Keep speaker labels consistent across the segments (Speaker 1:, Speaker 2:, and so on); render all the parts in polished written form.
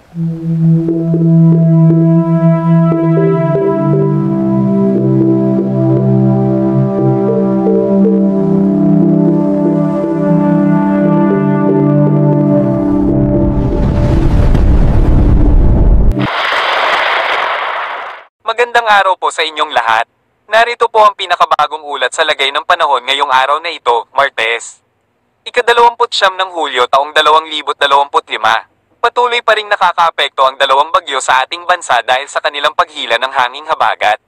Speaker 1: Magandang araw po sa inyong lahat. Narito po ang pinakabagong ulat sa lagay ng panahon ngayong araw na ito, Martes. Ika-29 ng Hulyo taong 2025. Patuloy pa ring nakakaapekto ang dalawang bagyo sa ating bansa dahil sa kanilang paghila ng hanging habagat.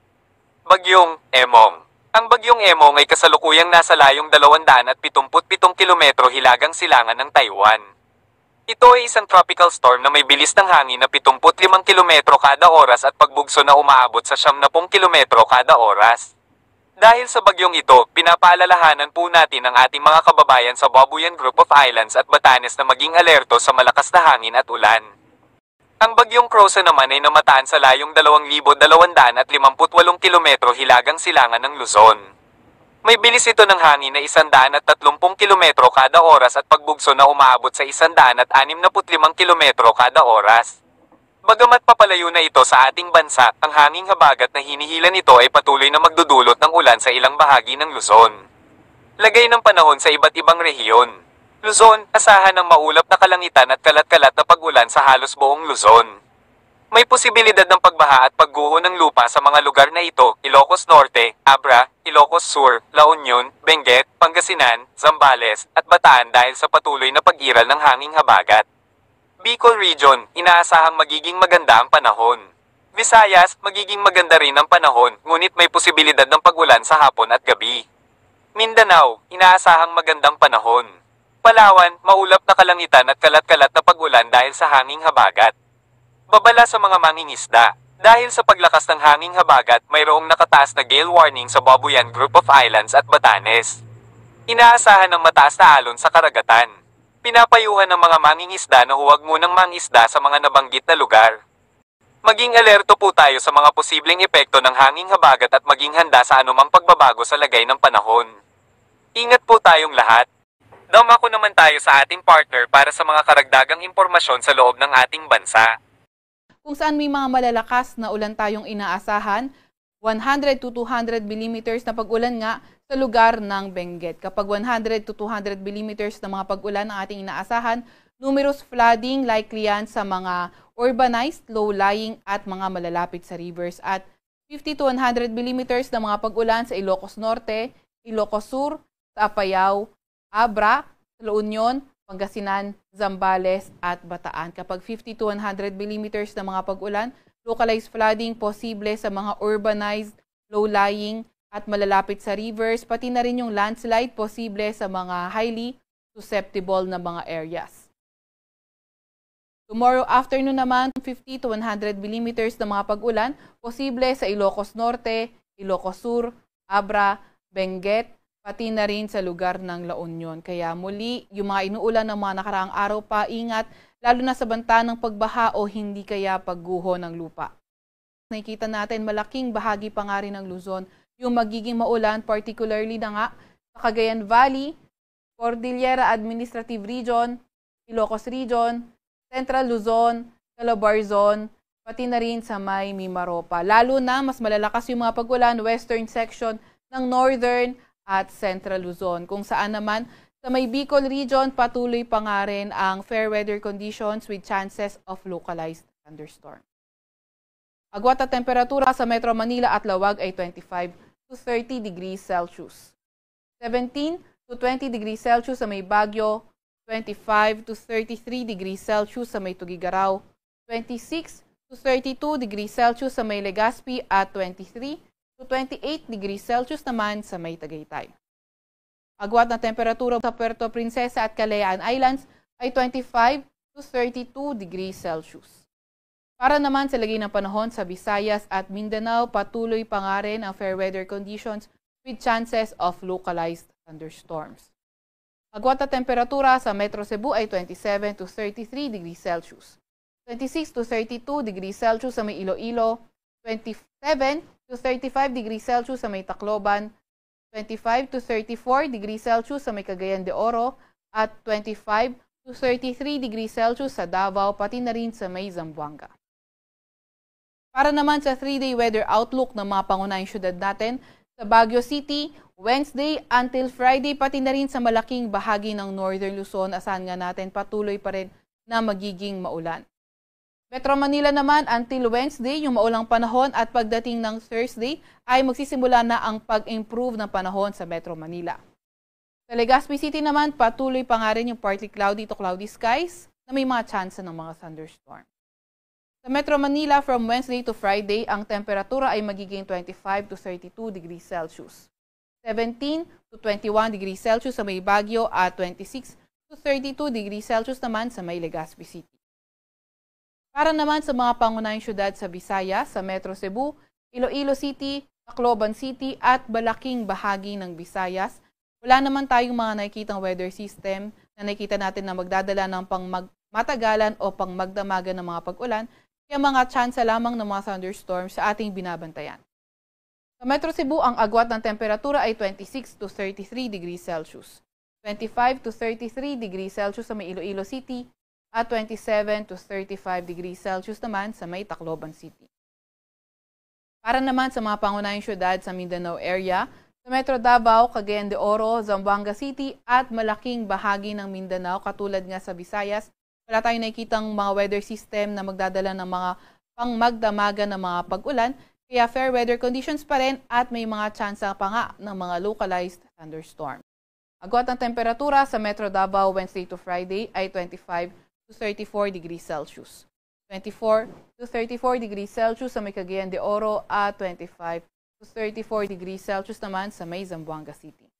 Speaker 1: Bagyong Emong. Ang bagyong Emong ay kasalukuyang nasa layong 277 kilometro hilagang silangan ng Taiwan. Ito ay isang tropical storm na may bilis ng hangin na 75 kilometro kada oras at pagbugso na umaabot sa 70 kilometro kada oras. Dahil sa bagyong ito, pinapaalalahanan po natin ang ating mga kababayan sa Babuyan Group of Islands at Batanes na maging alerto sa malakas na hangin at ulan. Ang bagyong Crosa naman ay namataan sa layong 2,258 kilometro hilagang silangan ng Luzon. May bilis ito ng hangin na 130 kilometro kada oras at pagbugso na umaabot sa 165 kilometro kada oras. Bagamat papalayo na ito sa ating bansa, ang hanging habagat na hinihila nito ay patuloy na magdudulot ng ulan sa ilang bahagi ng Luzon. Lagay ng panahon sa iba't ibang rehiyon. Luzon, asahan ng maulap na kalangitan at kalat-kalat na pag-ulan sa halos buong Luzon. May posibilidad ng pagbaha at pagguho ng lupa sa mga lugar na ito, Ilocos Norte, Abra, Ilocos Sur, La Union, Benguet, Pangasinan, Zambales, at Bataan dahil sa patuloy na pag-iral ng hanging habagat. Bicol Region, inaasahang magiging maganda ang panahon. Visayas, magiging maganda rin ang panahon, ngunit may posibilidad ng pag-ulan sa hapon at gabi. Mindanao, inaasahang magandang panahon. Palawan, maulap na kalangitan at kalat-kalat na pag-ulan dahil sa hanging habagat. Babala sa mga mangingisda. Dahil sa paglakas ng hanging habagat, mayroong nakataas na gale warning sa Babuyan Group of Islands at Batanes. Inaasahan ng mataas na alon sa karagatan. Pinapayuhan ng mga mangingisda na huwag munang mangisda sa mga nabanggit na lugar. Maging alerto po tayo sa mga posibleng epekto ng hanging habagat at maging handa sa anumang pagbabago sa lagay ng panahon. Ingat po tayong lahat. Dumako naman tayo sa ating partner para sa mga karagdagang impormasyon sa loob ng ating bansa.
Speaker 2: Kung saan may mga malalakas na ulan tayong inaasahan, 100 to 200 millimeters na pag-ulan nga sa lugar ng Benguet. Kapag 100 to 200 millimeters na mga pag-ulan ang ating inaasahan, numerous flooding likely yan sa mga urbanized, low-lying at mga malalapit sa rivers. At 50 to 100 millimeters na mga pag-ulan sa Ilocos Norte, Ilocos Sur, sa Apayao, Abra, La Union, Pangasinan, Zambales at Bataan. Kapag 50 to 100 millimeters na mga pag-ulan, localized flooding posible sa mga urbanized, low-lying at malalapit sa rivers, pati na rin yung landslide posible sa mga highly susceptible na mga areas. Tomorrow afternoon naman, 50 to 100 millimeters na mga pag-ulan posible sa Ilocos Norte, Ilocos Sur, Abra, Benguet, pati na rin sa lugar ng La Union. Kaya muli, yung mga inuulan ng mga nakaraang araw pa, ingat, lalo na sa banta ng pagbaha o hindi kaya pagguho ng lupa. Nakikita natin malaking bahagi pa nga rin ng Luzon yung magiging maulan, particularly na nga sa Cagayan Valley, Cordillera Administrative Region, Ilocos Region, Central Luzon, Calabarzon, pati na rin sa may Mimaropa. Lalo na mas malalakas yung mga pag-ulan, western section ng Northern at Central Luzon, kung saan naman sa may Bicol Region patuloy pa nga rin ang fair weather conditions with chances of localized thunderstorm. Agwat at temperatura sa Metro Manila at Lawag ay 25 to 30 degrees Celsius. 17 to 20 degrees Celsius sa may Baguio, 25 to 33 degrees Celsius sa may Tugigaraw, 26 to 32 degrees Celsius sa may Legazpi at 23 to 28 degrees Celsius naman sa may Tagaytay. Agwat na temperatura sa Puerto Princesa at Kalayaan Islands ay 25 to 32 degrees Celsius. Para naman sa lagay ng panahon sa Visayas at Mindanao, patuloy pa nga rin ang fair weather conditions with chances of localized thunderstorms. Agwat na temperatura sa Metro Cebu ay 27 to 33 degrees Celsius. 26 to 32 degrees Celsius sa may Iloilo, 27 to 35 degrees Celsius sa may Tacloban, 25 to 34 degrees Celsius sa may Cagayan de Oro, at 25 to 33 degrees Celsius sa Davao, pati na rin sa may Zamboanga. Para naman sa 3-day weather outlook ng mga pangunahing syudad natin, sa Baguio City, Wednesday until Friday, pati na rin sa malaking bahagi ng Northern Luzon, asahan nga natin patuloy pa rin na magiging maulan. Metro Manila naman until Wednesday, yung maulang panahon at pagdating ng Thursday ay magsisimula na ang pag-improve ng panahon sa Metro Manila. Sa Legazpi City naman, patuloy pa nga rin yung partly cloudy to cloudy skies na may mga tsansa ng mga thunderstorm. Sa Metro Manila, from Wednesday to Friday, ang temperatura ay magiging 25 to 32 degrees Celsius. 17 to 21 degrees Celsius sa may Baguio at 26 to 32 degrees Celsius naman sa may Legazpi City. Para naman sa mga pangunahing syudad sa Visayas, sa Metro Cebu, Iloilo City, Tacloban City at balaking bahagi ng Visayas, wala naman tayong mga nakikitang weather system na nakikita natin na magdadala ng matagalan o pangmagdamagan ng mga pag-ulan, kaya mga tsansa lamang ng mga thunderstorms sa ating binabantayan. Sa Metro Cebu, ang agwat ng temperatura ay 26 to 33 degrees Celsius, 25 to 33 degrees Celsius sa may Iloilo City, at 27 to 35 degrees Celsius naman sa may Tacloban City. Para naman sa mga pangunahing syudad sa Mindanao area, sa Metro Davao, Cagayan de Oro, Zamboanga City at malaking bahagi ng Mindanao katulad nga sa Visayas, wala tayong nakikitang mga weather system na magdadala ng mga pangmagdamagan ng mga pag-ulan, kaya fair weather conditions pa rin at may mga tsansa pa nga ng mga localized thunderstorm. Agwat ng temperatura sa Metro Davao Wednesday to Friday ay 25 to 34 degrees Celsius. 24 to 34 degrees Celsius sa may Cagayan de Oro at 25 to 34 degrees Celsius naman sa may Zamboanga City.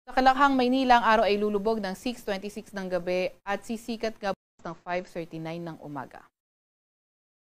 Speaker 2: Sa Kalakhang, Maynila, ang araw ay lulubog ng 6:26 ng gabi at sisikat nga ng 5:39 ng umaga.